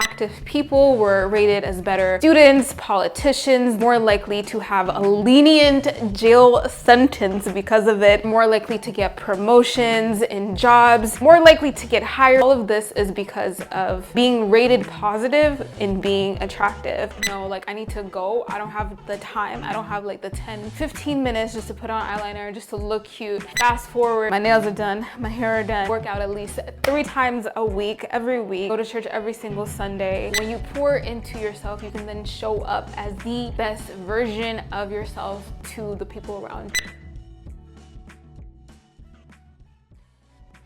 Active people were rated as better students, politicians, more likely to have a lenient jail sentence because of it, more likely to get promotions in jobs, more likely to get hired. All of this is because of being rated positive in being attractive. You know, like I need to go, I don't have the time, I don't have like the 10-15 minutes just to put on eyeliner, just to look cute. Fast forward, my nails are done, my hair are done, work out at least 3 times a week, every week, go to church every single Sunday. When you pour into yourself, you can then show up as the best version of yourself to the people around you.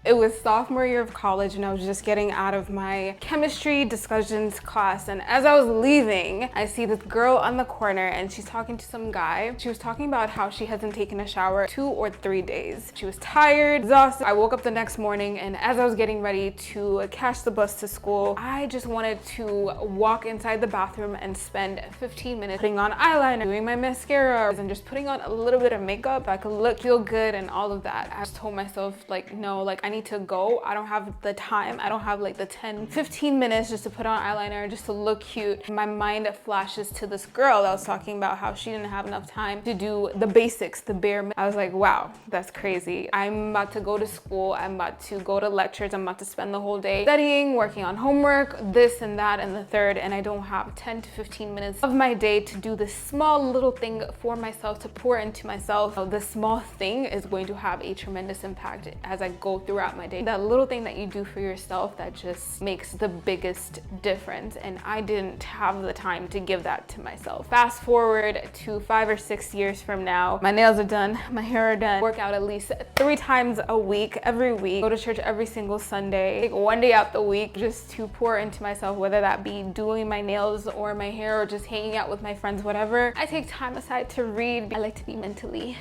It was sophomore year of college and I was just getting out of my chemistry discussions class, and as I was leaving, I see this girl on the corner and she's talking to some guy. She was talking about how she hasn't taken a shower 2 or 3 days. She was tired, exhausted. I woke up the next morning and as I was getting ready to catch the bus to school, I just wanted to walk inside the bathroom and spend 15 minutes putting on eyeliner, doing my mascara, and just putting on a little bit of makeup so I could feel good and all of that. I just told myself like, no, like I need to go. I don't have the time. I don't have like the 10-15 minutes just to put on eyeliner, just to look cute. My mind flashes to this girl that was talking about how she didn't have enough time to do the basics, the bare minimum. I was like, wow, that's crazy. I'm about to go to school. I'm about to go to lectures. I'm about to spend the whole day studying, working on homework, this and that and the third, and I don't have 10 to 15 minutes of my day to do this small little thing for myself, to pour into myself. So this small thing is going to have a tremendous impact as I go throughout my day. That little thing that you do for yourself that just makes the biggest difference, and I didn't have the time to give that to myself. Fast forward to 5 or 6 years from now, my nails are done, my hair are done, work out at least 3 times a week, every week, go to church every single Sunday, take 1 day out the week just to pour into myself, whether that be doing my nails or my hair or just hanging out with my friends, whatever. I take time aside to read. I like to be mentally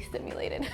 stimulated.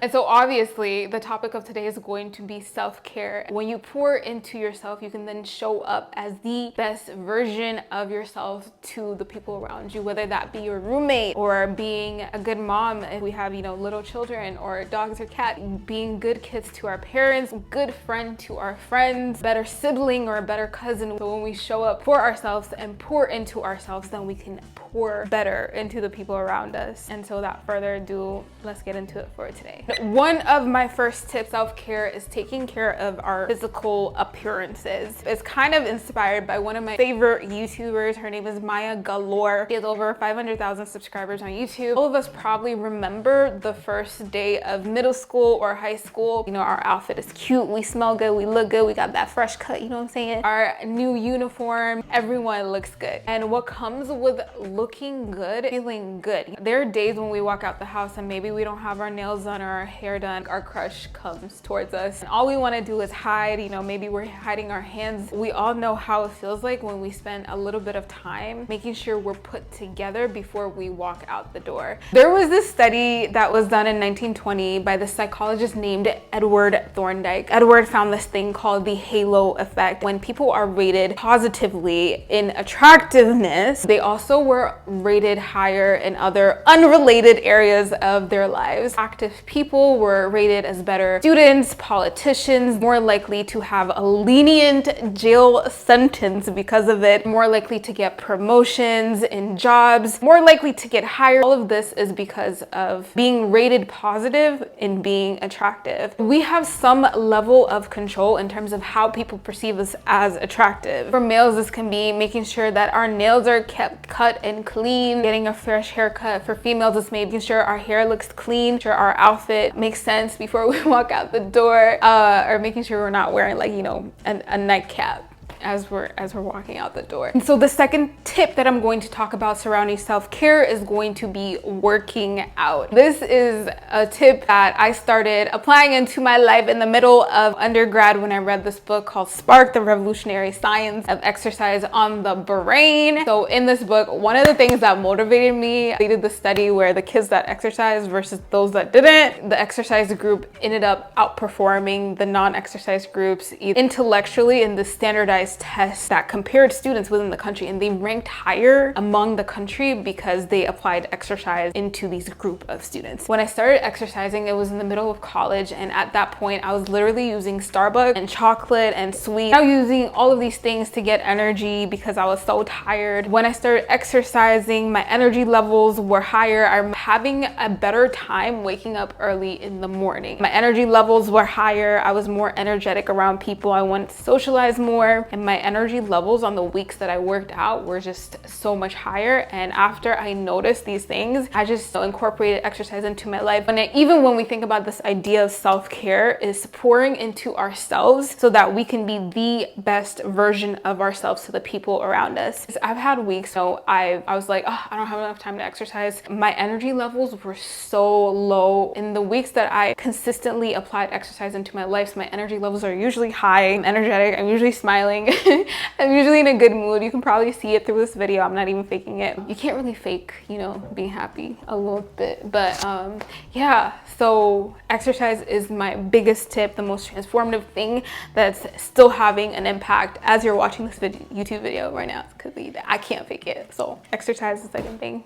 And so obviously the topic of today is going to be self-care. When you pour into yourself, you can then show up as the best version of yourself to the people around you, whether that be your roommate or being a good mom if we have, you know, little children, or dogs or cats, being good kids to our parents, good friend to our friends, better sibling or a better cousin. So when we show up for ourselves and pour into ourselves, then we can pour better into the people around us. And so without further ado, let's get into it for today. One of my first tips, self-care, is taking care of our physical appearances. It's kind of inspired by one of my favorite YouTubers. Her name is Maya Galore. She has over 500,000 subscribers on YouTube. All of us probably remember the first day of middle school or high school. You know, our outfit is cute, we smell good, we look good, we got that fresh cut, you know what I'm saying? Our new uniform, everyone looks good. And what comes with looking good, feeling good. There are days when we walk out the house and maybe we don't have our nails done or our hair done. Our crush comes towards us and all we want to do is hide. You know, maybe we're hiding our hands. We all know how it feels like when we spend a little bit of time making sure we're put together before we walk out the door. There was this study that was done in 1920 by the psychologist named Edward Thorndike. Edward found this thing called the halo effect. When people are rated positively in attractiveness, they also were rated higher in other unrelated areas of their lives. Active people were rated as better students, politicians, more likely to have a lenient jail sentence because of it, more likely to get promotions in jobs, more likely to get hired. All of this is because of being rated positive in being attractive. We have some level of control in terms of how people perceive us as attractive. For males, this can be making sure that our nails are kept cut and clean, getting a fresh haircut. For females, it's making sure our hair looks clean, sure our outfit makes sense before we walk out the door, or making sure we're not wearing like, you know, a nightcap as we're walking out the door. And so the second tip that I'm going to talk about surrounding self-care is going to be working out. This is a tip that I started applying into my life in the middle of undergrad when I read this book called Spark: The Revolutionary Science of Exercise on the Brain. So in this book, one of the things that motivated me, they did the study where the kids that exercised versus those that didn't, the exercise group ended up outperforming the non-exercise groups intellectually in the standardized standardized tests that compared students within the country, and they ranked higher among the country because they applied exercise into these group of students. When I started exercising, it was in the middle of college, and at that point I was literally using Starbucks and chocolate and sweet. I was using all of these things to get energy because I was so tired. When I started exercising, my energy levels were higher. I'm having a better time waking up early in the morning. My energy levels were higher. I was more energetic around people. I wanted to socialize more, and my energy levels on the weeks that I worked out were just so much higher. And after I noticed these things, I just incorporated exercise into my life. And even when we think about this idea of self-care, is pouring into ourselves so that we can be the best version of ourselves to the people around us. I've had weeks, so I was like, oh, I don't have enough time to exercise. My energy levels were so low. In the weeks that I consistently applied exercise into my life, so my energy levels are usually high. I'm energetic, I'm usually smiling, I'm usually in a good mood. You can probably see it through this video. I'm not even faking it. You can't really fake, you know, being happy a little bit, but yeah, so exercise is my biggest tip, the most transformative thing that's still having an impact as you're watching this YouTube video right now, because I can't fake it. So exercise is the second thing.